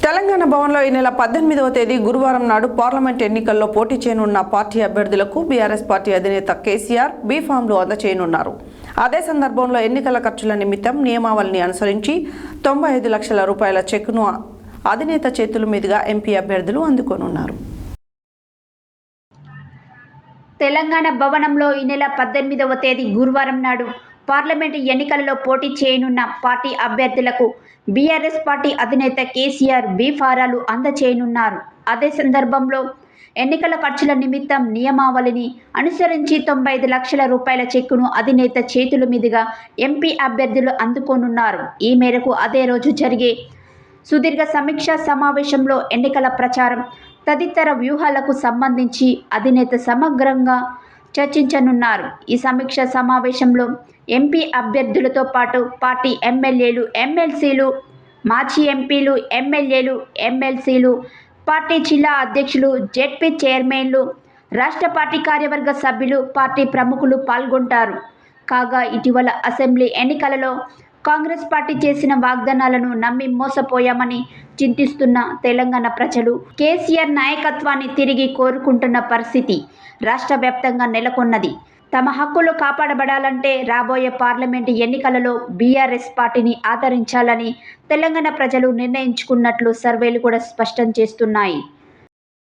తెలంగాణ భవన్లో ఈ నెల 18వ తేదీ గురువారం నాడు పార్లమెంట్ ఎన్నికల్లో పోటీ చేయనున్న పార్టీ అభ్యర్థులకు బీఆర్ఎస్ పార్టీ అధినేత కేసీఆర్ బీ ఫామ్లు అందజేయనున్నారు. అదే సందర్భంలో ఎన్నికల ఖర్చుల నిమిత్తం నియమావళిని అనుసరించి 95 లక్షల రూపాయల చెక్కును అధినేత చేతుల మీదుగా ఎంపీ అభ్యర్థులు అందుకోనున్నారు. తెలంగాణ భవనంలో ఈ నెల 18వ తేదీ గురువారం నాడు పార్లమెంటు ఎన్నికలలో పోటీ చేయనున్న పార్టీ అభ్యర్థులకు బీఆర్ఎస్ పార్టీ అధినేత కేసీఆర్ బీ ఫారాలు అందజేయనున్నారు. అదే సందర్భంలో ఎన్నికల ఖర్చుల నిమిత్తం నియమావళిని అనుసరించి 95 లక్షల రూపాయల చెక్కును అధినేత చేతుల మీదుగా ఎంపీ అభ్యర్థులు అందుకోనున్నారు. ఈ మేరకు అదే రోజు జరిగే సుదీర్ఘ సమీక్షా సమావేశంలో ఎన్నికల ప్రచారం తదితర వ్యూహాలకు సంబంధించి అధినేత సమగ్రంగా చర్చించనున్నారు. ఈ సమీక్ష సమావేశంలో ఎంపీ అభ్యర్థులతో పాటు పార్టీ ఎమ్మెల్యేలు, ఎమ్మెల్సీలు, మాజీ ఎంపీలు, ఎమ్మెల్యేలు, ఎమ్మెల్సీలు, పార్టీ జిల్లా అధ్యక్షులు, జెడ్పీ చైర్మన్లు, రాష్ట్ర పార్టీ కార్యవర్గ సభ్యులు, పార్టీ ప్రముఖులు పాల్గొంటారు. కాగా ఇటీవల అసెంబ్లీ ఎన్నికలలో కాంగ్రెస్ పార్టీ చేసిన వాగ్దానాలను నమ్మి మోసపోయామని చింతిస్తున్న తెలంగాణ ప్రజలు కేసీఆర్ నాయకత్వాన్ని తిరిగి కోరుకుంటున్న పరిస్థితి రాష్ట్ర వ్యాప్తంగా నెలకొన్నది. తమ హక్కులు కాపాడబడాలంటే రాబోయే పార్లమెంటు ఎన్నికలలో బీఆర్ఎస్ పార్టీని ఆదరించాలని తెలంగాణ ప్రజలు నిర్ణయించుకున్నట్లు సర్వేలు కూడా స్పష్టం చేస్తున్నాయి.